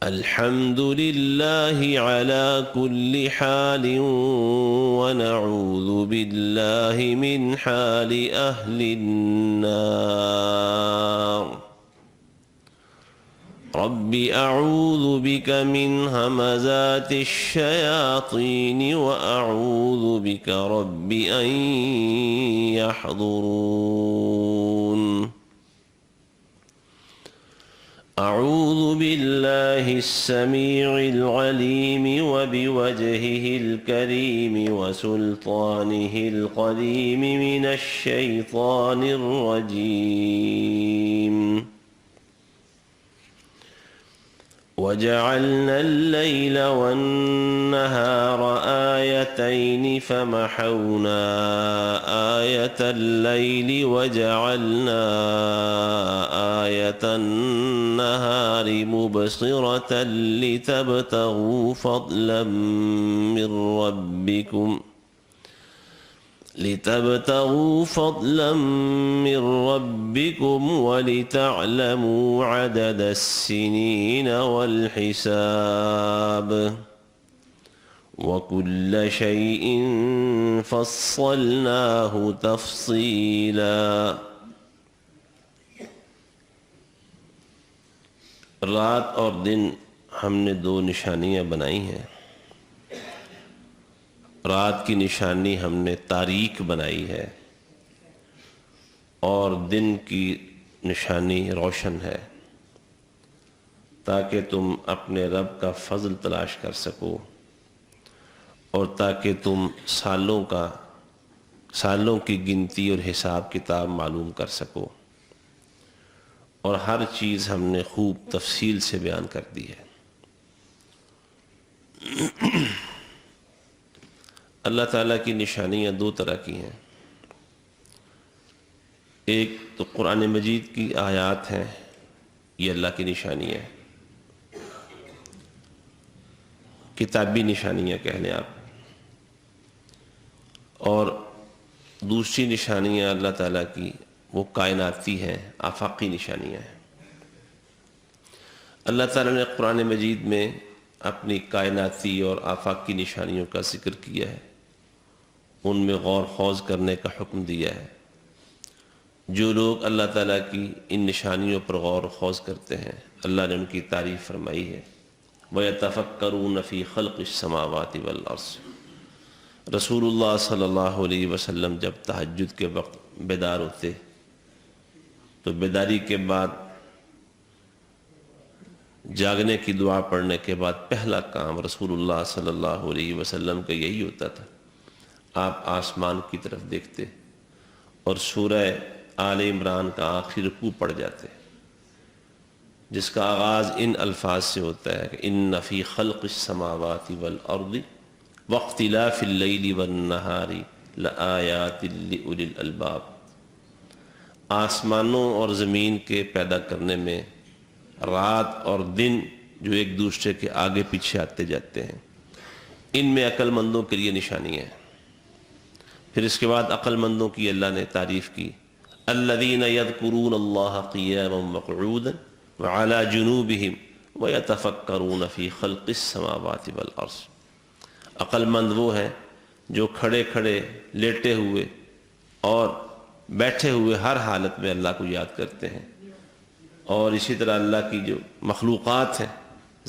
الحمد لله على كل حال ونعوذ بالله من حال أهل النار رب أعوذ بك من همزات الشياطين وأعوذ بك رب أن يحضرون أعوذ بالله السميع العليم وبوجهه الكريم وسلطانه القديم من الشيطان الرجيم وجعلنا الليل والنهار آيتين فمحونا آية الليل وجعلنا آية النهار مبصرة لتبتغوا فضلا من ربكم ولتعلموا عدد السنين والحساب وكل شيء فصلناه تفصيلا. رات اور دن ہم نے دو نشانیاں بنائی ہیں. رات کی نشانی ہم نے تاریک بنائی ہے اور دن کی نشانی روشن ہے، تاکہ تم اپنے رب کا فضل تلاش کر سکو اور تاکہ تم سالوں کی گنتی اور حساب کتاب معلوم کر سکو، اور ہر چیز ہم نے خوب تفصیل سے بیان کر دی ہے. اللہ تعالیٰ کی نشانیاں دو طرح کی ہیں. ایک تو قرآن مجید کی آیات ہیں، یہ اللہ کی نشانی ہے، کتابی نشانیاں کہہ لیں آپ. اور دوسری نشانیاں اللہ تعالیٰ کی وہ کائناتی ہیں، آفاقی نشانیاں ہیں. اللہ تعالیٰ نے قرآن مجید میں اپنی کائناتی اور آفاقی نشانیوں کا ذکر کیا ہے، ان میں غور خوض کرنے کا حکم دیا ہے. جو لوگ اللہ تعالیٰ کی ان نشانیوں پر غور خوض کرتے ہیں، اللہ نے ان کی تعریف فرمائی ہے. وَيَتَفَكَّرُونَ فِي خَلْقِ السَّمَاوَاتِ وَالْأَرْضِ. رسول اللہ صلی اللہ علیہ وسلم جب تہجد کے وقت بیدار ہوتے تو بیداری کے بعد جاگنے کی دعا پڑھنے کے بعد پہلا کام رسول اللہ صلی اللہ علیہ وسلم کا یہی ہوتا تھا. آپ آسمان کی طرف دیکھتے اور سورہ آل عمران کا آخری رکوع پڑھ جاتے، جس کا آغاز ان الفاظ سے ہوتا ہے کہ ان فی خلق السماوات والارض واختلاف اللیل والنہار لآیات لأولی الالباب. آسمانوں اور زمین کے پیدا کرنے میں رات اور دن جو ایک دوسرے کے آگے پیچھے آتے جاتے ہیں، ان میں عقل مندوں کے لیے نشانی ہے. پھر اس کے بعد عقل مندوں کی اللہ نے تعریف کی، الذین یذکرون اللہ قیاما وقعودا وعلی جنوبہم ویتفکرون فی خلق السماوات والارض. عقل مند وہ ہیں جو کھڑے کھڑے، لیٹے ہوئے اور بیٹھے ہوئے ہر حالت میں اللہ کو یاد کرتے ہیں، اور اسی طرح اللہ کی جو مخلوقات ہیں،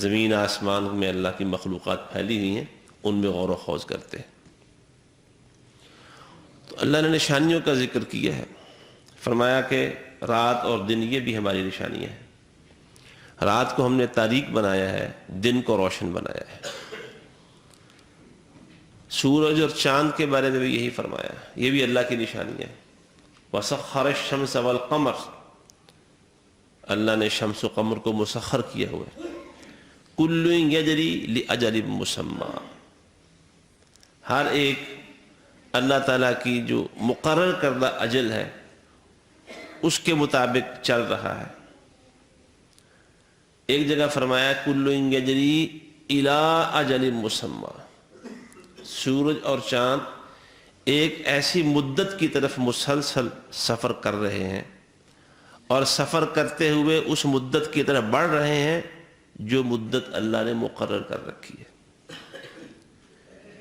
زمین آسمان میں اللہ کی مخلوقات پھیلی ہوئی ہیں، ان میں غور و خوض کرتے ہیں. تو اللہ نے نشانیوں کا ذکر کیا ہے، فرمایا کہ رات اور دن یہ بھی ہماری نشانی ہے. رات کو ہم نے تاریک بنایا ہے، دن کو روشن بنایا ہے. سورج اور چاند کے بارے میں بھی یہی فرمایا، یہ بھی اللہ کی نشانی ہے. وَسَخَّرَ الشَّمْسَ وَالْقَمَرَ. اللہ نے شمس و قمر کو مسخر کیا ہوا ہے. كُلٌّ يَجْرِي لِأَجَلٍ مُّسَمًّى. ہر ایک اللہ تعالیٰ کی جو مقرر کردہ اجل ہے اس کے مطابق چل رہا ہے. ایک جگہ فرمایا كُلٌّ يَجْرِي إِلَىٰ أَجَلٍ مُّسَمًّى. سورج اور چاند ایک ایسی مدت کی طرف مسلسل سفر کر رہے ہیں، اور سفر کرتے ہوئے اس مدت کی طرف بڑھ رہے ہیں جو مدت اللہ نے مقرر کر رکھی ہے.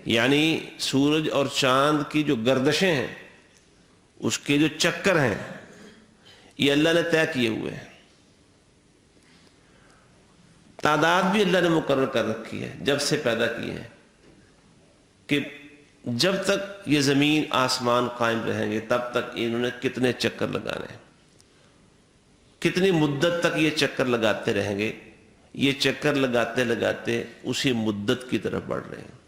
یعنی سورج اور چاند کی جو گردشیں ہیں، اس کے جو چکر ہیں، یہ اللہ نے طے کیے ہوئے ہیں. تعداد بھی اللہ نے مقرر کر رکھی ہے جب سے پیدا کیے ہیں کہ جب تک یہ زمین آسمان قائم رہیں گے تب تک انہوں نے کتنے چکر لگانے ہیں، کتنی مدت تک یہ چکر لگاتے رہیں گے. یہ چکر لگاتے لگاتے اسی مدت کی طرف بڑھ رہے ہیں.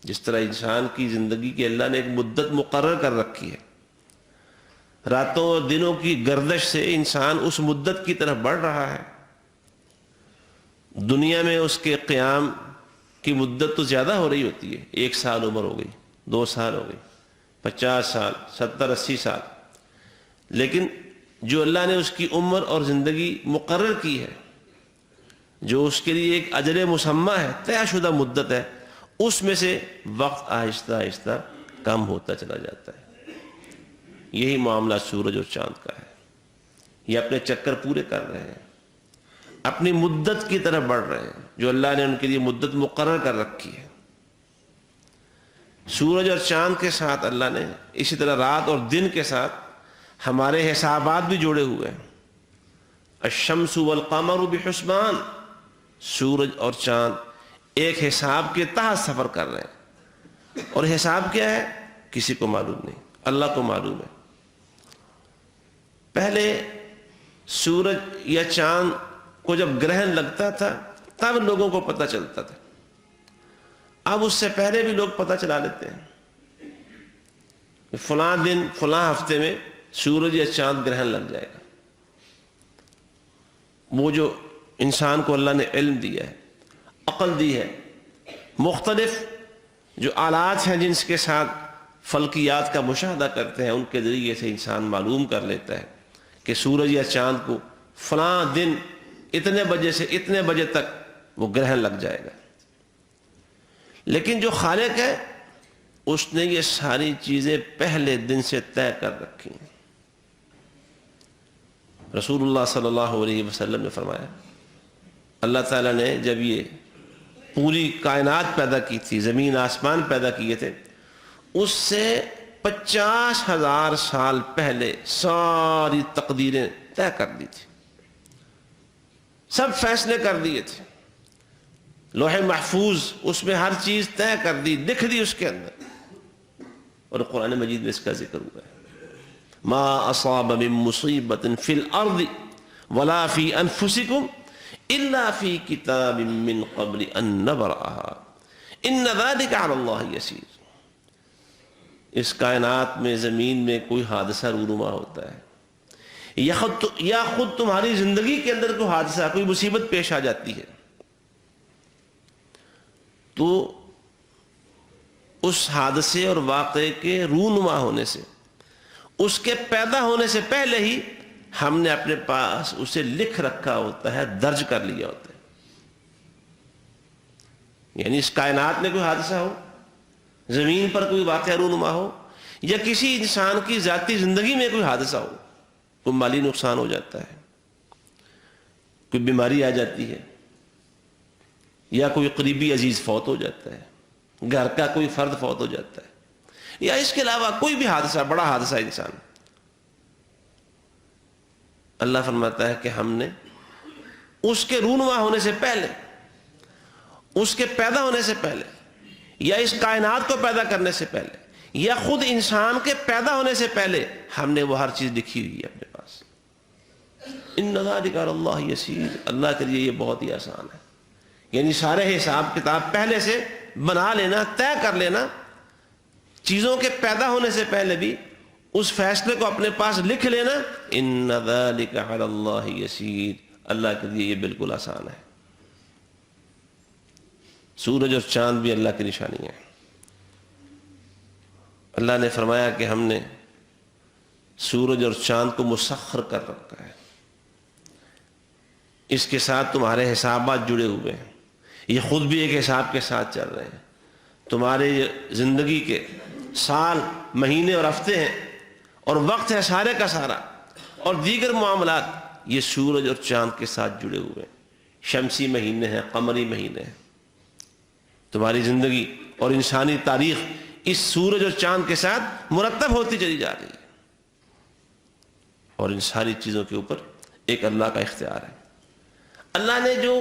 جس طرح انسان کی زندگی کی اللہ نے ایک مدت مقرر کر رکھی ہے، راتوں اور دنوں کی گردش سے انسان اس مدت کی طرف بڑھ رہا ہے. دنیا میں اس کے قیام کی مدت تو زیادہ ہو رہی ہوتی ہے. 1 سال عمر ہو گئی، 2 سال ہو گئی، 50 سال، 70 80 سال. لیکن جو اللہ نے اس کی عمر اور زندگی مقرر کی ہے، جو اس کے لیے ایک اجل مسمى ہے، طے شدہ مدت ہے، اس میں سے وقت آہستہ آہستہ کم ہوتا چلا جاتا ہے. یہی معاملہ سورج اور چاند کا ہے. یہ اپنے چکر پورے کر رہے ہیں، اپنی مدت کی طرف بڑھ رہے ہیں جو اللہ نے ان کے لیے مدت مقرر کر رکھی ہے. سورج اور چاند کے ساتھ اللہ نے اسی طرح رات اور دن کے ساتھ ہمارے حسابات بھی جوڑے ہوئے ہیں. الشمس والقمر بحسبان، سورج اور چاند ایک حساب کے تحت سفر کر رہے ہیں. اور حساب کیا ہے کسی کو معلوم نہیں، اللہ کو معلوم ہے. پہلے سورج یا چاند کو جب گرہن لگتا تھا تب لوگوں کو پتہ چلتا تھا. اب اس سے پہلے بھی لوگ پتہ چلا لیتے ہیں، فلاں دن فلاں ہفتے میں سورج یا چاند گرہن لگ جائے گا. وہ جو انسان کو اللہ نے علم دیا ہے، عقل دی ہے، مختلف جو آلات ہیں جن کے ساتھ فلکیات کا مشاہدہ کرتے ہیں، ان کے ذریعے سے انسان معلوم کر لیتا ہے کہ سورج یا چاند کو فلاں دن اتنے بجے سے اتنے بجے تک وہ گرہن لگ جائے گا. لیکن جو خالق ہے اس نے یہ ساری چیزیں پہلے دن سے طے کر رکھی ہیں. رسول اللہ صلی اللہ علیہ وسلم نے فرمایا، اللہ تعالیٰ نے جب یہ پوری کائنات پیدا کی تھی، زمین آسمان پیدا کیے تھے، اس سے 50,000 سال پہلے ساری تقدیریں طے کر دی تھی، سب فیصلے کر دیے تھے. لوح محفوظ اس میں ہر چیز طے کر دی، لکھ دی اس کے اندر. اور قرآن مجید میں اس کا ذکر ہوا ہے، ما اصاب من مصیبت فی الارض ولا فی انفسکم الا فی کتاب من قبل ان نبرأها ان ذلک علی اللہ یسیر. اس کائنات میں، زمین میں کوئی حادثہ رونما ہوتا ہے یا خود تمہاری زندگی کے اندر کوئی حادثہ، کوئی مصیبت پیش آ جاتی ہے، تو اس حادثے اور واقعے کے رونما ہونے سے، اس کے پیدا ہونے سے پہلے ہی ہم نے اپنے پاس اسے لکھ رکھا ہوتا ہے، درج کر لیا ہوتا ہے. یعنی اس کائنات میں کوئی حادثہ ہو، زمین پر کوئی واقعہ رونما ہو، یا کسی انسان کی ذاتی زندگی میں کوئی حادثہ ہو، کوئی مالی نقصان ہو جاتا ہے، کوئی بیماری آ جاتی ہے، یا کوئی قریبی عزیز فوت ہو جاتا ہے، گھر کا کوئی فرد فوت ہو جاتا ہے، یا اس کے علاوہ کوئی بھی حادثہ، بڑا حادثہ انسان، اللہ فرماتا ہے کہ ہم نے اس کے رونما ہونے سے پہلے، اس کے پیدا ہونے سے پہلے، یا اس کائنات کو پیدا کرنے سے پہلے، یا خود انسان کے پیدا ہونے سے پہلے ہم نے وہ ہر چیز لکھی ہوئی ہے اپنے پاس. ان ذلک علی اللہ یسیر، اللہ کے لیے یہ بہت ہی آسان ہے. یعنی سارے حساب کتاب پہلے سے بنا لینا، طے کر لینا، چیزوں کے پیدا ہونے سے پہلے بھی اس فیصلے کو اپنے پاس لکھ لینا. ان ذلک علی اللہ یسیر، اللہ کے لیے یہ بالکل آسان ہے. سورج اور چاند بھی اللہ کی نشانی ہے. اللہ نے فرمایا کہ ہم نے سورج اور چاند کو مسخر کر رکھا ہے، اس کے ساتھ تمہارے حسابات جڑے ہوئے ہیں، یہ خود بھی ایک حساب کے ساتھ چل رہے ہیں. تمہارے زندگی کے سال، مہینے اور ہفتے ہیں، اور وقت ہے سارے کا سارا، اور دیگر معاملات یہ سورج اور چاند کے ساتھ جڑے ہوئے ہیں. شمسی مہینے ہیں، قمری مہینے ہیں. تمہاری زندگی اور انسانی تاریخ اس سورج اور چاند کے ساتھ مرتب ہوتی چلی جا رہی ہے. اور ان ساری چیزوں کے اوپر ایک اللہ کا اختیار ہے. اللہ نے جو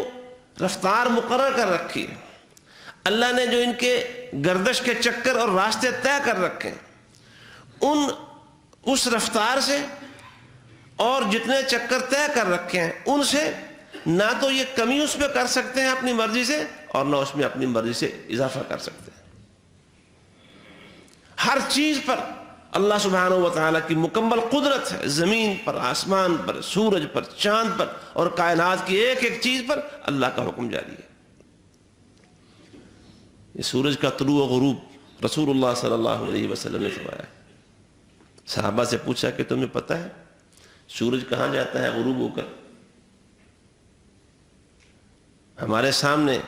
رفتار مقرر کر رکھی ہے، اللہ نے جو ان کے گردش کے چکر اور راستے طے کر رکھے ہیں، اس رفتار سے اور جتنے چکر طے کر رکھے ہیں ان سے نہ تو یہ کمی اس پہ کر سکتے ہیں اپنی مرضی سے، اور نہ اس میں اپنی مرضی سے اضافہ کر سکتے ہیں. ہر چیز پر اللہ سبحانہ و تعالیٰ کی مکمل قدرت ہے. زمین پر، آسمان پر، سورج پر، چاند پر اور کائنات کی ایک ایک چیز پر اللہ کا حکم جاری ہے. یہ سورج کا طلوع و غروب رسول اللہ صلی اللہ علیہ وسلم نے فرمایا. صحابہ سے پوچھا کہ تمہیں پتہ ہے سورج کہاں جاتا ہے غروب ہو کر؟ ہمارے سامنے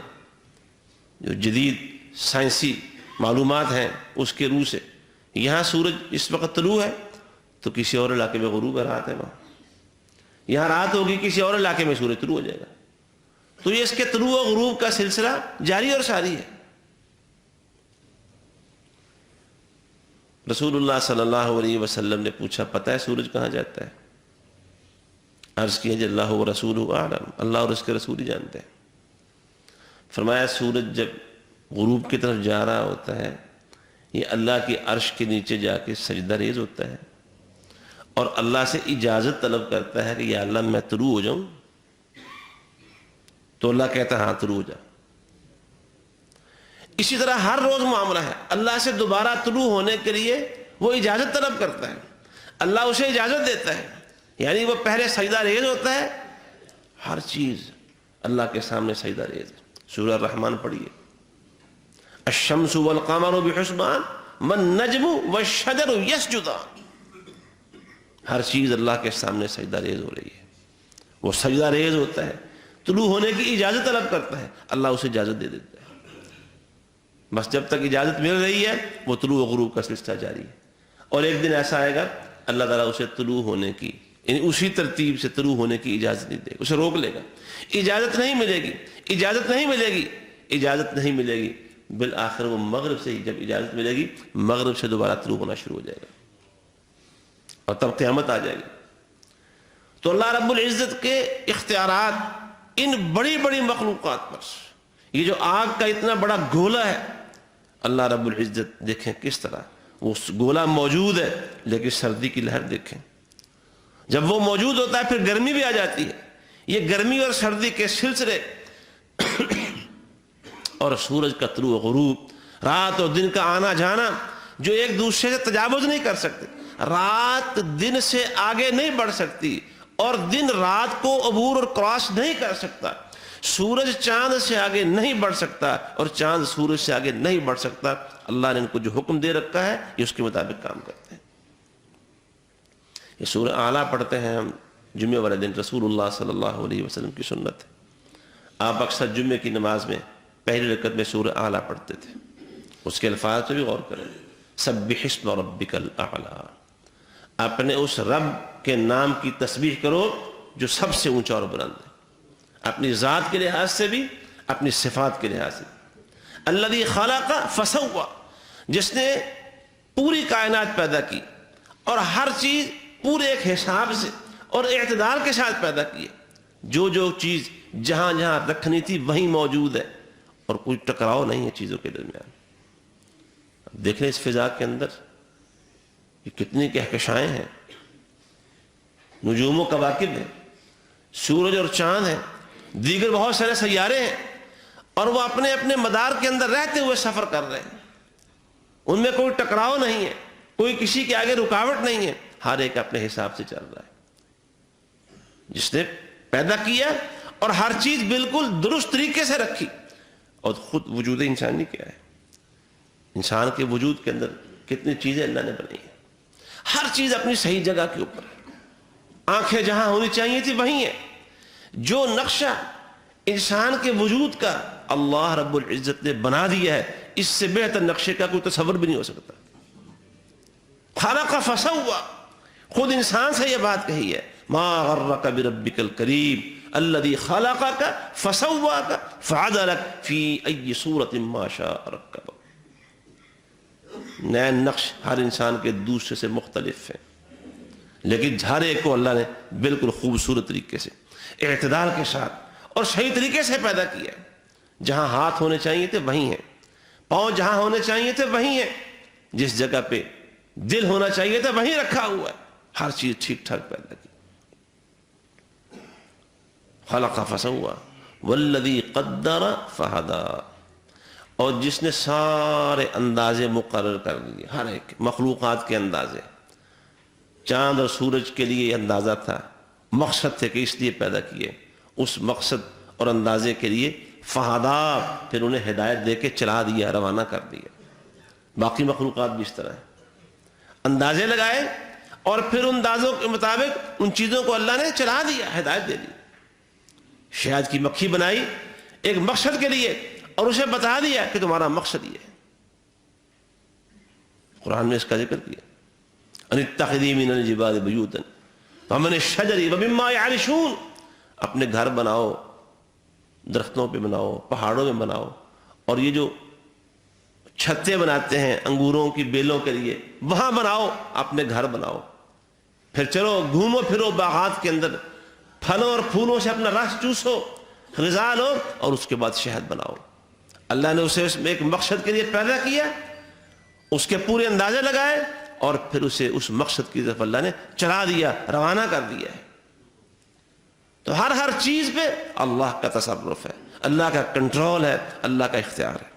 جو جدید سائنسی معلومات ہیں اس کے روح سے یہاں سورج اس وقت طلوع ہے تو کسی اور علاقے میں غروب ہے، رات ہے وہاں. یہاں رات ہوگی، کسی اور علاقے میں سورج طلوع ہو جائے گا. تو یہ اس کے طلوع و غروب کا سلسلہ جاری اور ساری ہے. رسول اللہ صلی اللہ علیہ وسلم نے پوچھا پتہ ہے سورج کہاں جاتا ہے؟ عرض کیا جی اللہ و رسولہ اعلم، اللہ اور اس کے رسول ہی جانتے ہیں. فرمایا سورج جب غروب کی طرف جا رہا ہوتا ہے یہ اللہ کی عرش کے نیچے جا کے سجدہ ریز ہوتا ہے اور اللہ سے اجازت طلب کرتا ہے کہ یا اللہ میں طلوع ہو جاؤں. تو اللہ کہتا ہے ہاں طلوع ہو جا. اسی طرح ہر روز معاملہ ہے. اللہ سے دوبارہ طلوع ہونے کے لیے وہ اجازت طلب کرتا ہے، اللہ اسے اجازت دیتا ہے. یعنی وہ پہلے سجدہ ریز ہوتا ہے. ہر چیز اللہ کے سامنے سجدہ ریز ہے. سورہ الرحمن پڑھیے، الشمس والقمر بحسبان والنجم والشجر یسجدان. ہر چیز اللہ کے سامنے سجدہ ریز ہو رہی ہے. وہ سجدہ ریز ہوتا ہے، طلوع ہونے کی اجازت طلب کرتا ہے، اللہ اسے اجازت دے دیتا ہے. بس جب تک اجازت مل رہی ہے وہ طلوع و غروب کا سلسلہ جاری ہے. اور ایک دن ایسا آئے گا اللہ تعالیٰ اسے طلوع ہونے کی، یعنی اسی ترتیب سے طلوع ہونے کی اجازت نہیں دے گا، اسے روک لے گا. اجازت نہیں ملے گی، اجازت نہیں ملے گی، اجازت نہیں ملے گی. بالآخر وہ مغرب سے ہی جب اجازت ملے گی مغرب سے دوبارہ طلوع ہونا شروع ہو جائے گا اور تب قیامت آ جائے گی. تو اللہ رب العزت کے اختیارات ان بڑی بڑی مخلوقات پر، یہ جو آگ کا اتنا بڑا گولا ہے، اللہ رب العزت دیکھیں کس طرح وہ گولا موجود ہے لیکن سردی کی لہر دیکھیں. جب وہ موجود ہوتا ہے پھر گرمی بھی آ جاتی ہے. یہ گرمی اور سردی کے سلسلے اور سورج کا طلوع و غروب، رات اور دن کا آنا جانا جو ایک دوسرے سے تجاوز نہیں کر سکتے. رات دن سے آگے نہیں بڑھ سکتی اور دن رات کو عبور اور کراس نہیں کر سکتا. سورج چاند سے آگے نہیں بڑھ سکتا اور چاند سورج سے آگے نہیں بڑھ سکتا. اللہ نے ان کو جو حکم دے رکھا ہے یہ اس کے مطابق کام کرتے ہیں. یہ سورہ اعلیٰ پڑھتے ہیں ہم جمعے والے دن. رسول اللہ صلی اللہ علیہ وسلم کی سنت ہے، آپ اکثر جمعے کی نماز میں پہلی رکعت میں سورہ اعلیٰ پڑھتے تھے. اس کے الفاظ پہ بھی غور کریں. سبح اسم ربک الاعلیٰ، اپنے اس رب کے نام کی تسبیح کرو جو سب سے اونچا اور بلند ہے، اپنی ذات کے لحاظ سے بھی، اپنی صفات کے لحاظ سے. الذی خلق فسوى، جس نے پوری کائنات پیدا کی اور ہر چیز پورے ایک حساب سے اور اعتدال کے ساتھ پیدا کی ہے. جو چیز جہاں جہاں رکھنی تھی وہیں موجود ہے اور کوئی ٹکراؤ نہیں ہے چیزوں کے درمیان. دیکھ لیں اس فضا کے اندر یہ کتنی کہکشائیں ہیں، نجوم و کواکب ہیں، سورج اور چاند ہیں، دیگر بہت سارے سیارے ہیں اور وہ اپنے اپنے مدار کے اندر رہتے ہوئے سفر کر رہے ہیں. ان میں کوئی ٹکراؤ نہیں ہے، کوئی کسی کے آگے رکاوٹ نہیں ہے، ہر ایک اپنے حساب سے چل رہا ہے. جس نے پیدا کیا اور ہر چیز بالکل درست طریقے سے رکھی. اور خود وجود انسانی کیا ہے، انسان کے وجود کے اندر کتنی چیزیں اللہ نے بنائی ہیں. ہر چیز اپنی صحیح جگہ کے اوپر. آنکھیں جہاں ہونی چاہیے تھی وہیں ہیں. جو نقشہ انسان کے وجود کا اللہ رب العزت نے بنا دیا ہے اس سے بہتر نقشے کا کوئی تصور بھی نہیں ہو سکتا. خلق فسوى، خود انسان سے یہ بات کہی ہے. ما غرک بربک الکریم، الذی خلقک فسواک فعدلک فی ای صورت ما شاء رکبک۔ نئے نقش ہر انسان کے دوسرے سے مختلف ہیں، لیکن ہر ایک کو اللہ نے بالکل خوبصورت طریقے سے، اعتدال کے ساتھ اور صحیح طریقے سے پیدا کیا ہے۔ جہاں ہاتھ ہونے چاہیے تھے وہیں ہیں، پاؤں جہاں ہونے چاہیے تھے وہیں ہیں، جس جگہ پہ دل ہونا چاہیے تھا وہیں رکھا ہوا ہے، ہر چیز ٹھیک ٹھاک پیدا کی۔ خلق فسوا والذی قدر فہدی، اور جس نے سارے اندازے مقرر کر دیے، ہر ایک مخلوقات کے اندازے۔ چاند اور سورج کے لیے یہ اندازہ تھا، مقصد تھے کہ اس لیے پیدا کیے، اس مقصد اور اندازے کے لیے فہدا، پھر انہیں ہدایت دے کے چلا دیا، روانہ کر دیا۔ باقی مخلوقات بھی اس طرح ہیں، اندازے لگائے اور پھر ان اندازوں کے مطابق ان چیزوں کو اللہ نے چلا دیا، ہدایت دے دی۔ شہد کی مکھی بنائی ایک مقصد کے لیے اور اسے بتا دیا کہ تمہارا مقصد یہ ہے۔ قرآن میں اس کا ذکر کیا، ان اتخذی من الجبال بیوتا ومن الشجر ومما یعرشون، اپنے گھر بناؤ، درختوں پہ بناؤ، پہاڑوں میں بناؤ، اور یہ جو چھتیں بناتے ہیں انگوروں کی بیلوں کے لیے وہاں بناؤ، اپنے گھر بناؤ، پھر چلو گھومو پھرو باغات کے اندر، پھلوں اور پھولوں سے اپنا رس چوسو، غذا لو، اور اس کے بعد شہد بناؤ۔ اللہ نے اسے ایک مقصد کے لیے پیدا کیا، اس کے پورے اندازے لگائے اور پھر اسے اس مقصد کی طرف اللہ نے چلا دیا، روانہ کر دیا ہے۔ تو ہر چیز پہ اللہ کا تصرف ہے، اللہ کا کنٹرول ہے، اللہ کا اختیار ہے۔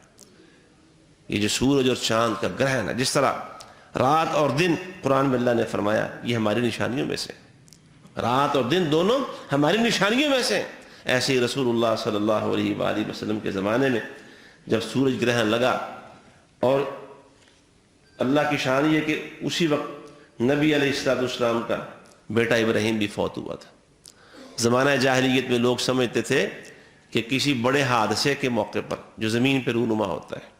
یہ جو سورج اور چاند کا گرہن ہے، جس طرح رات اور دن قرآن میں اللہ نے فرمایا یہ ہماری نشانیوں میں سے، رات اور دن دونوں ہماری نشانیوں میں سے، ایسے ہی رسول اللہ صلی اللہ علیہ وآلہ وسلم کے زمانے میں جب سورج گرہن لگا، اور اللہ کی شان یہ کہ اسی وقت نبی علیہ السلام کا بیٹا ابراہیم بھی فوت ہوا تھا۔ زمانہ جاہلیت میں لوگ سمجھتے تھے کہ کسی بڑے حادثے کے موقع پر جو زمین پہ رونما ہوتا ہے،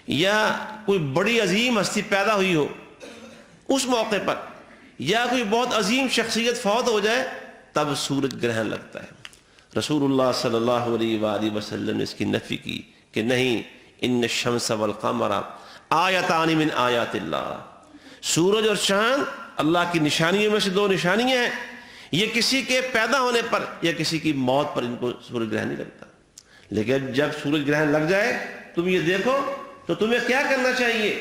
یا کوئی بڑی عظیم ہستی پیدا ہوئی ہو اس موقع پر، یا کوئی بہت عظیم شخصیت فوت ہو جائے، تب سورج گرہن لگتا ہے۔ رسول اللہ صلی اللہ علیہ وآلہ وسلم نے اس کی نفی کی کہ نہیں، ان الشمس والقمر آیتان من آیات اللہ، سورج اور چاند اللہ کی نشانیوں میں سے دو نشانیاں ہیں، یہ کسی کے پیدا ہونے پر یا کسی کی موت پر ان کو سورج گرہن نہیں لگتا۔ لیکن جب سورج گرہن لگ جائے تم یہ دیکھو تو تمہیں کیا کرنا چاہیے؟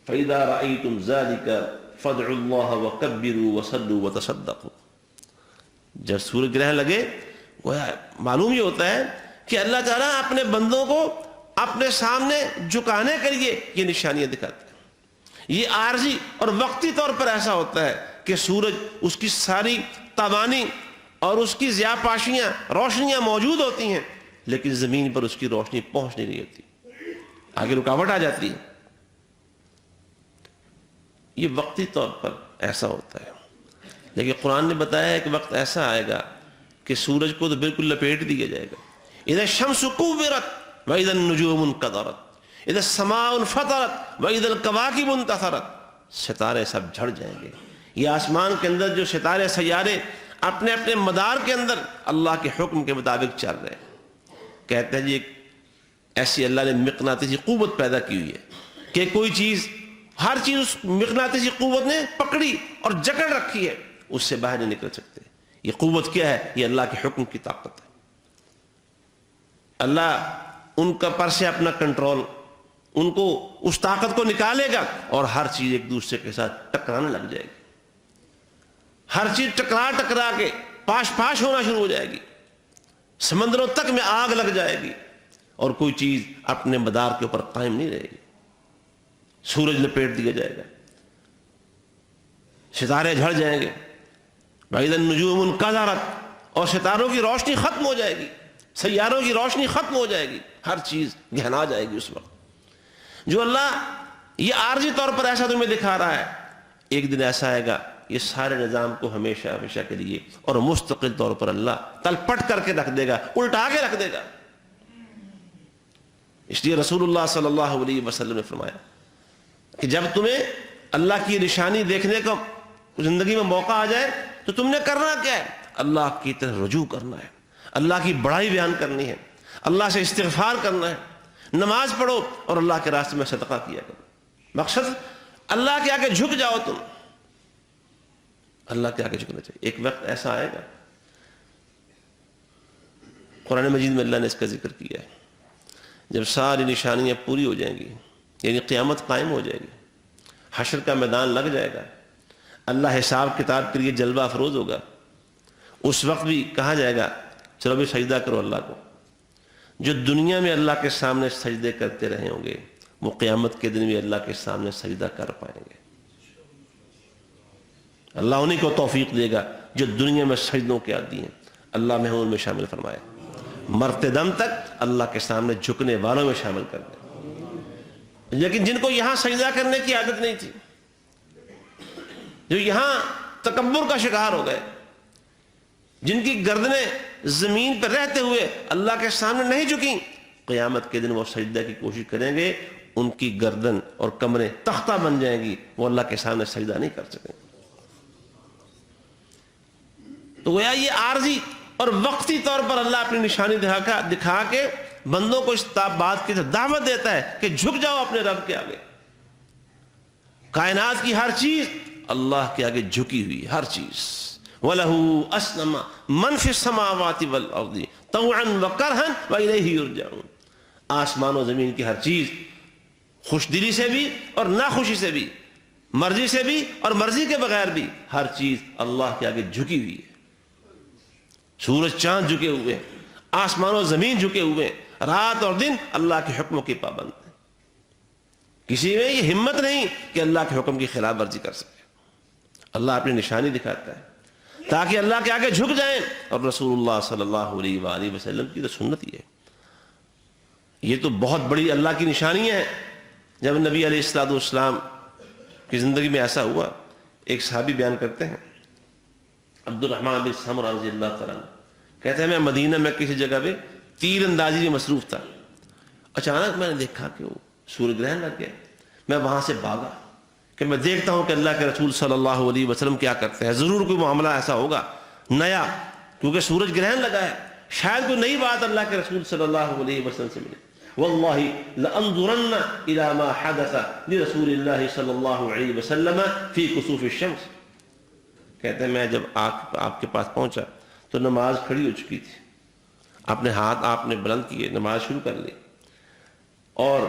فَإِذَا رَأَيْتُمْ ذَلِكَ فَادْعُوا اللَّهَ وَكَبِّرُوا وَصَلُّوا وَتَصَدَّقُوا۔ جب سورج گرہن لگے معلوم یہ ہوتا ہے کہ اللہ تعالیٰ اپنے بندوں کو اپنے سامنے جھکانے کے لیے یہ نشانیاں دکھاتے ہیں۔ یہ عارضی اور وقتی طور پر ایسا ہوتا ہے کہ سورج اس کی ساری تابانی اور اس کی ضیاء پاشیاں روشنیاں موجود ہوتی ہیں، لیکن زمین پر اس کی روشنی پہنچ نہیں رہی ہوتی، آگے رکاوٹ آ جاتی ہے۔ یہ وقتی طور پر ایسا ہوتا ہے، لیکن قرآن نے بتایا ہے کہ وقت ایسا آئے گا کہ سورج کو تو بالکل لپیٹ دیا جائے گا۔ اذا الشمس كورت واذا النجوم انكدرت اذا السماء انفطرت واذا الكواكب انتثرت، ستارے سب جھڑ جائیں گے۔ یہ آسمان کے اندر جو ستارے سیارے اپنے اپنے مدار کے اندر اللہ کے حکم کے مطابق چل رہے ہیں، کہتے ہیں جی ایسی اللہ نے مقناطیسی قوت پیدا کی ہوئی ہے کہ کوئی چیز، ہر چیز اس مقناطیسی قوت نے پکڑی اور جکڑ رکھی ہے، اس سے باہر نہیں نکل سکتے۔ یہ قوت کیا ہے؟ یہ اللہ کے حکم کی طاقت ہے۔ اللہ ان کا پر سے اپنا کنٹرول، ان کو اس طاقت کو نکالے گا اور ہر چیز ایک دوسرے کے ساتھ ٹکرانے لگ جائے گی، ہر چیز ٹکرا کے پاش ہونا شروع ہو جائے گی، سمندروں تک میں آگ لگ جائے گی اور کوئی چیز اپنے مدار کے اوپر قائم نہیں رہے گی۔ سورج لپیٹ دیا جائے گا، ستارے جھڑ جائیں گے، وَإِذَا النُّجُومُ انكَدَرَتْ، اور ستاروں کی روشنی ختم ہو جائے گی، سیاروں کی روشنی ختم ہو جائے گی، ہر چیز گہنا جائے گی اس وقت۔ جو اللہ یہ عارضی طور پر ایسا تمہیں دکھا رہا ہے، ایک دن ایسا آئے گا یہ سارے نظام کو ہمیشہ ہمیشہ کے لیے اور مستقل طور پر اللہ تلپٹ کر کے رکھ دے گا، الٹا کے رکھ دے گا۔ اس لیے رسول اللہ صلی اللہ علیہ وسلم نے فرمایا کہ جب تمہیں اللہ کی نشانی دیکھنے کا زندگی میں موقع آ جائے تو تم نے کرنا کیا ہے؟ اللہ کی طرف رجوع کرنا ہے، اللہ کی بڑائی بیان کرنی ہے، اللہ سے استغفار کرنا ہے، نماز پڑھو اور اللہ کے راستے میں صدقہ کیا کرو۔ مقصد اللہ کے آگے جھک جاؤ، تم اللہ کے آگے جھکنا چاہیے۔ ایک وقت ایسا آئے گا، قرآن مجید میں اللہ نے اس کا ذکر کیا ہے، جب ساری نشانیاں پوری ہو جائیں گی، یعنی قیامت قائم ہو جائے گی، حشر کا میدان لگ جائے گا، اللہ حساب کتاب کے لیے جلوہ افروز ہوگا، اس وقت بھی کہا جائے گا چلو بھی سجدہ کرو اللہ کو۔ جو دنیا میں اللہ کے سامنے سجدے کرتے رہے ہوں گے وہ قیامت کے دن بھی اللہ کے سامنے سجدہ کر پائیں گے۔ اللہ انہیں کو توفیق دے گا جو دنیا میں سجدوں کے عادی ہیں، اللہ میں ان میں شامل فرمائے، مرتے دم تک اللہ کے سامنے جھکنے والوں میں شامل کر دے۔ لیکن جن کو یہاں سجدہ کرنے کی عادت نہیں تھی، جو یہاں تکبر کا شکار ہو گئے، جن کی گردنیں زمین پر رہتے ہوئے اللہ کے سامنے نہیں جھکیں، قیامت کے دن وہ سجدہ کی کوشش کریں گے، ان کی گردن اور کمریں تختہ بن جائیں گی، وہ اللہ کے سامنے سجدہ نہیں کر سکیں۔ تو گویا یہ عارضی اور وقتی طور پر اللہ اپنی نشانی دکھا کے بندوں کو اس بات کی دعوت دیتا ہے کہ جھک جاؤ اپنے رب کے آگے۔ کائنات کی ہر چیز اللہ کے آگے جھکی ہوئی، ہر چیز۔ وَلَهُ أَسْلَمَ مَنْ فِي السَّمَاوَاتِ وَالْأَرْضِ طَوْعًا وَكَرْهًا وَإِلَيْهِ يُرْجَعُونَ۔ آسمان و زمین کی ہر چیز خوش دلی سے بھی اور ناخوشی سے بھی، مرضی سے بھی اور مرضی کے بغیر بھی، ہر چیز اللہ کے آگے جھکی ہوئی ہے۔ سورج چاند جھکے ہوئے، آسمان و زمین جھکے ہوئے، رات اور دن اللہ کے حکموں کی پابند ہیں۔ کسی میں یہ ہمت نہیں کہ اللہ کے حکم کی خلاف ورزی کر سکے۔ اللہ اپنی نشانی دکھاتا ہے تاکہ اللہ کے آگے جھک جائیں، اور رسول اللہ صلی اللہ علیہ وآلہ وسلم کی تو سنت ہی ہے۔ یہ تو بہت بڑی اللہ کی نشانی ہے۔ جب نبی علیہ السلام کی زندگی میں ایسا ہوا، ایک صحابی بیان کرتے ہیں، عبد الرحمن بن سمرہ رضی اللہ تعالیٰ عنہ، کہتے ہیں میں مدینہ میں کسی جگہ پہ تیر اندازی میں مصروف تھا، اچانک میں نے دیکھا کہ وہ سورج گرہن لگ گیا۔ میں وہاں سے بھاگا کہ میں دیکھتا ہوں کہ اللہ کے رسول صلی اللہ علیہ وسلم کیا کرتے ہیں، ضرور کوئی معاملہ ایسا ہوگا نیا، کیونکہ سورج گرہن لگا ہے، شاید کوئی نئی بات اللہ کے رسول صلی اللہ علیہ وسلم سے ملے۔ واللہ لانظرن الى ما حدث لرسول اللہ صلی اللہ علیہ وسلم فی کسوف الشمس۔ کہتے ہیں میں جب آپ کے پاس پہنچا تو نماز کھڑی ہو چکی تھی، اپنے ہاتھ آپ نے بلند کیے، نماز شروع کر لی، اور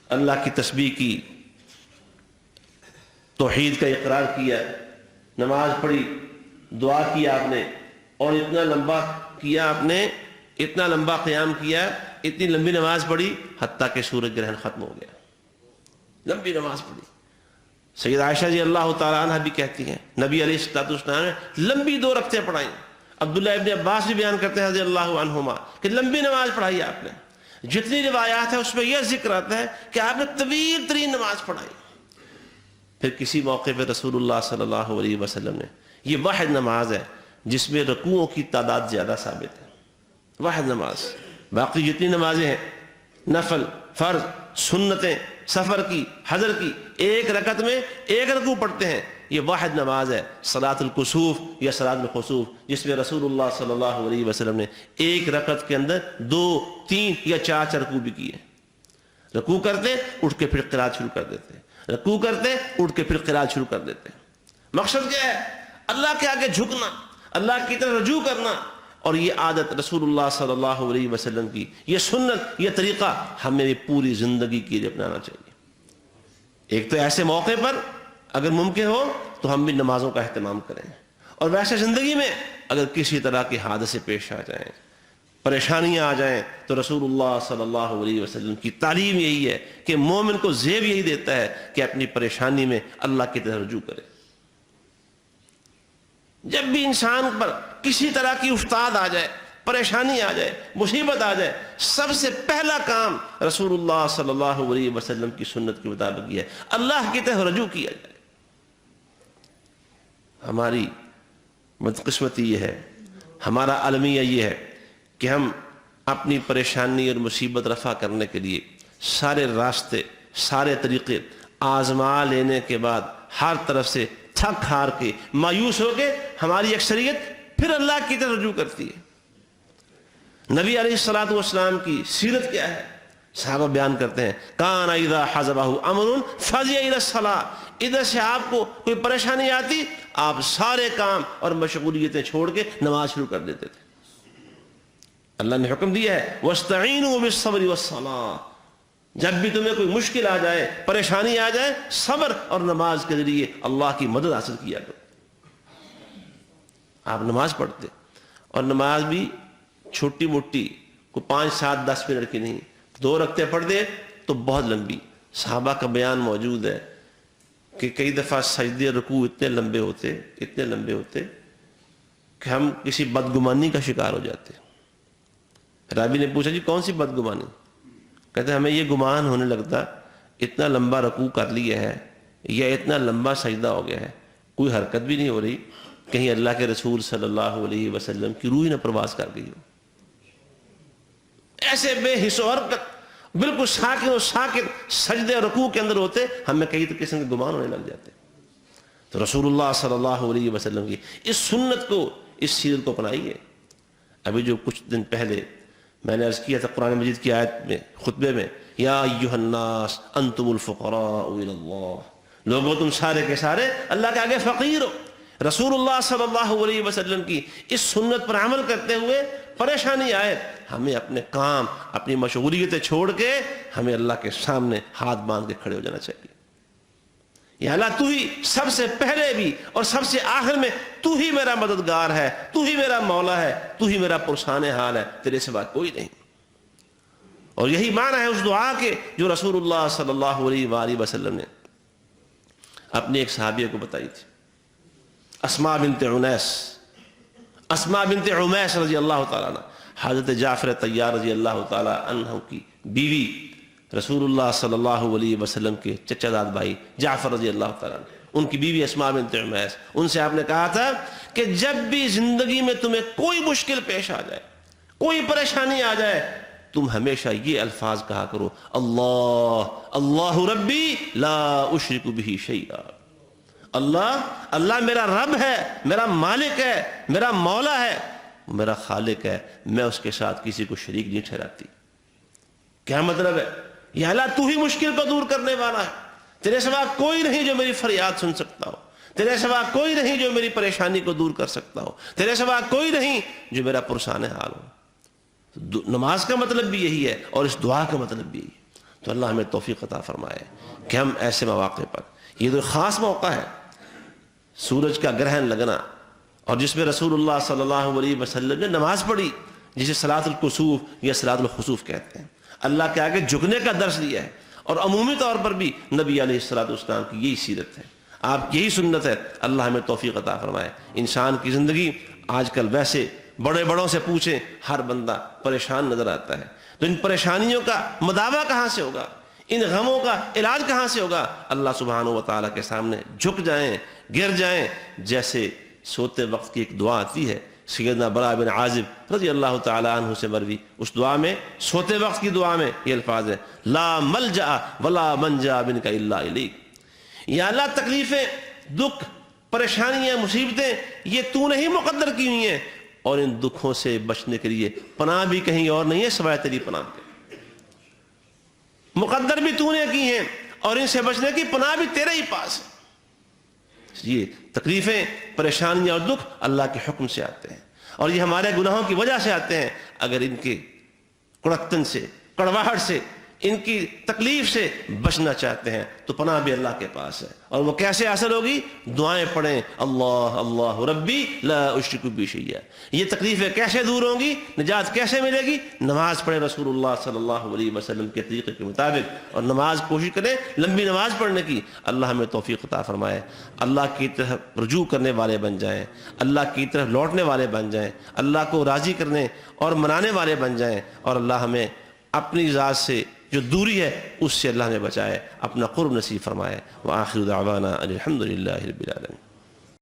اللہ کی تسبیح کی، توحید کا اقرار کیا، نماز پڑھی، دعا کیا آپ نے، اور اتنا لمبا کیا آپ نے، اتنا لمبا قیام کیا، اتنی لمبی نماز پڑھی حتیٰ کہ سورج گرہن ختم ہو گیا۔ لمبی نماز پڑھی۔ سید عائشہ جی اللہ تعالیٰ عنہ بھی کہتی ہیں نبی علیہ السلام نے لمبی 2 رکعتیں پڑھائیں۔ عبداللہ ابن عباس بھی بیان کرتے ہیں رضی اللہ عنہما کہ لمبی نماز پڑھائی آپ نے۔ جتنی روایات ہیں اس میں یہ ذکر آتا ہے کہ آپ نے طویل ترین نماز پڑھائی۔ پھر کسی موقع پہ رسول اللہ صلی اللہ علیہ وسلم نے، یہ واحد نماز ہے جس میں رکوعوں کی تعداد زیادہ ثابت ہے، واحد نماز۔ باقی جتنی نمازیں ہیں، نفل، فرض، سنتیں، سفر کی، حضر کی، ایک رکعت میں 1 رکوع پڑھتے ہیں، یہ واحد نماز ہے، صلاۃ الکسوف یا صلاۃ الخسوف، جس میں رسول اللہ صلی اللہ علیہ وسلم نے 1 رکعت کے اندر 2، 3 یا 4 رکوع بھی کیے۔ رکوع کرتے اٹھ کے پھر قرات شروع کر دیتے، رکوع کرتے اٹھ کے پھر قرات شروع کر دیتے۔ مقصد کیا ہے؟ اللہ کے آگے جھکنا، اللہ کی طرف رجوع کرنا، اور یہ عادت رسول اللہ صلی اللہ علیہ وسلم کی، یہ سنت، یہ طریقہ ہمیں پوری زندگی کے لیے اپنانا چاہیے۔ ایک تو ایسے موقع پر اگر ممکن ہو تو ہم بھی نمازوں کا اہتمام کریں، اور ویسے زندگی میں اگر کسی طرح کے حادثے پیش آ جائیں، پریشانیاں آ جائیں، تو رسول اللہ صلی اللہ علیہ وسلم کی تعلیم یہی ہے کہ مومن کو زیب یہی دیتا ہے کہ اپنی پریشانی میں اللہ کی طرف رجوع کرے۔ جب بھی انسان پر کسی طرح کی افتاد آ جائے، پریشانی آ جائے، مصیبت آ جائے، سب سے پہلا کام رسول اللہ صلی اللہ علیہ وسلم کی سنت کے مطابق یہ ہے، اللہ کی طرف رجوع کیا جائے۔ ہماری بدقسمتی یہ ہے، ہمارا المیہ یہ ہے کہ ہم اپنی پریشانی اور مصیبت رفع کرنے کے لیے سارے راستے، سارے طریقے آزما لینے کے بعد ہر طرف سے تھک ہار کے مایوس ہو کے ہماری اکثریت پھر اللہ کی طرف رجوع کرتی ہے۔ نبی علیہ الصلوۃ والسلام کی سیرت کیا ہے؟ صحابہ بیان کرتے ہیں کان اذا حزبہ امر فزع الی الصلاۃ، ادھر سے آپ کو کوئی پریشانی آتی آپ سارے کام اور مشغولیتیں چھوڑ کے نماز شروع کر دیتے تھے۔ اللہ نے حکم دیا ہے واستعینوا بالصبر والصلاۃ، جب بھی تمہیں کوئی مشکل آ جائے، پریشانی آ جائے، صبر اور نماز کے ذریعے اللہ کی مدد حاصل کیا کرو۔ آپ نماز پڑھتے، اور نماز بھی چھوٹی موٹی کوئی 5 7 10 منٹ کی نہیں، 2 رکعتیں پڑھ دے تو بہت لمبی۔ صحابہ کا بیان موجود ہے کہ کئی دفعہ سجدے رکوع اتنے لمبے ہوتے کہ ہم کسی بدگمانی کا شکار ہو جاتے۔ راوی نے پوچھا جی کون سی بدگمانی؟ کہتے ہمیں یہ گمان ہونے لگتا اتنا لمبا رکوع کر لیا ہے یا اتنا لمبا سجدہ ہو گیا ہے، کوئی حرکت بھی نہیں ہو رہی، کہیں اللہ کے رسول صلی اللہ علیہ وسلم کی روح نہ پرواز کر گئی ہو۔ ایسے بے حس و حرکت بالکل ساکت سجدے اور رکوع کے اندر ہوتے، ہمیں کئی قسم کے گمان ہونے لگ جاتے۔ تو رسول اللہ صلی اللہ علیہ وسلم کی اس سنت کو، اس سیرت کو اپنائیے۔ ابھی جو کچھ دن پہلے میں نے عرض کیا تھا قرآن مجید کی آیت میں، خطبے میں، یا ایھا الناس انتم الفقراء الی اللہ، لوگوں تم سارے کے سارے اللہ کے آگے فقیر ہو۔ رسول اللہ صلی اللہ علیہ وسلم کی اس سنت پر عمل کرتے ہوئے پریشانی آئے، ہمیں اپنے کام، اپنی مشغولیتیں چھوڑ کے ہمیں اللہ کے سامنے ہاتھ باندھ کے کھڑے ہو جانا چاہیے۔ یا اللہ تو ہی سب سے پہلے بھی اور سب سے آخر میں تو ہی میرا مددگار ہے، تو ہی میرا مولا ہے، تو ہی میرا پرسان حال ہے، تیرے سوا کوئی نہیں۔ اور یہی معنی ہے اس دعا کے جو رسول اللہ صلی اللہ علیہ وآلہ وسلم نے اپنی ایک صحابیہ کو بتائی تھی، اسماء بنت عمیس رضی اللہ تعالیٰ عنہ، حضرت جعفر طیار رضی اللہ تعالیٰ عنہ کی بیوی، رسول اللہ صلی اللہ علیہ وسلم کے چچا داد بھائی جعفر رضی اللہ تعالیٰ عنہ، ان کی بیوی اسماء بنت عمیس، ان سے آپ نے کہا تھا کہ جب بھی زندگی میں تمہیں کوئی مشکل پیش آ جائے، کوئی پریشانی آ جائے، تم ہمیشہ یہ الفاظ کہا کرو، اللہ ربی لا اشرک بہ شیئا، اللہ میرا رب ہے، میرا مالک ہے، میرا مولا ہے، میرا خالق ہے، میں اس کے ساتھ کسی کو شریک نہیں ٹھہراتی۔ کیا مطلب ہے؟ یا اللہ تو ہی مشکل کو دور کرنے والا ہے، تیرے سوا کوئی نہیں جو میری فریاد سن سکتا ہو، تیرے سوا کوئی نہیں جو میری پریشانی کو دور کر سکتا ہو، تیرے سوا کوئی نہیں جو میرا پرسان حال ہو۔ نماز کا مطلب بھی یہی ہے اور اس دعا کا مطلب بھی یہی ہے۔ تو اللہ ہمیں توفیق عطا فرمائے کہ ہم ایسے مواقع پر، یہ تو خاص موقع ہے سورج کا گرہن لگنا، اور جس میں رسول اللہ صلی اللہ علیہ وسلم نے نماز پڑھی جسے صلاۃ الکسوف یا صلاۃ الخسوف کہتے ہیں، اللہ کے آگے جھکنے کا درس دیا ہے۔ اور عمومی طور پر بھی نبی علیہ الصلوۃ والسلام کی یہی سیرت ہے، آپ کی یہی سنت ہے۔ اللہ ہمیں توفیق عطا فرمائے۔ انسان کی زندگی آج کل ویسے بڑے بڑوں سے پوچھیں ہر بندہ پریشان نظر آتا ہے، تو ان پریشانیوں کا مداوع کہاں سے ہوگا، ان غموں کا علاج کہاں سے ہوگا؟ اللہ سبحانہ و تعالیٰ کے سامنے جھک جائیں، گر جائیں، جیسے سوتے وقت کی ایک دعا آتی ہے سیدنا برا بن عازب رضی اللہ تعالیٰ عنہ سے مروی، اس دعا میں، سوتے وقت کی دعا میں یہ الفاظ ہے، لا ملجأ ولا منجا منک الا الیک، یا اللہ تکلیفیں، دکھ، پریشانیاں، مصیبتیں یہ تو نے ہی مقدر کی ہوئی ہیں، اور ان دکھوں سے بچنے کے لیے پناہ بھی کہیں اور نہیں ہے سوائے تیری پناہ کے، مقدر بھی تو نے کی ہیں اور ان سے بچنے کی پناہ بھی تیرے ہی پاس ہے۔ یہ تکلیفیں، پریشانیاں اور دکھ اللہ کے حکم سے آتے ہیں، اور یہ ہمارے گناہوں کی وجہ سے آتے ہیں۔ اگر ان کے کڑکتن سے، کڑواہٹ سے، ان کی تکلیف سے بچنا چاہتے ہیں تو پناہ بھی اللہ کے پاس ہے، اور وہ کیسے حاصل ہوگی؟ دعائیں پڑھیں، اللہ ربی لا اشرک بہ شیئا۔ یہ تکلیفیں کیسے دور ہوں گی، نجات کیسے ملے گی؟ نماز پڑھیں رسول اللہ صلی اللہ علیہ وسلم کے طریقے کے مطابق، اور نماز کوشش کریں لمبی نماز پڑھنے کی۔ اللہ ہمیں توفیق عطا فرمائے، اللہ کی طرف رجوع کرنے والے بن جائیں، اللہ کی طرف لوٹنے والے بن جائیں، اللہ کو راضی کرنے اور منانے والے بن جائیں، اور اللہ ہمیں اپنی ذات سے جو دوری ہے اس سے اللہ ہمیں بچائے، اپنا قرب نصیب فرمائے۔ وآخر دعوانا الحمد للہ رب العالمین۔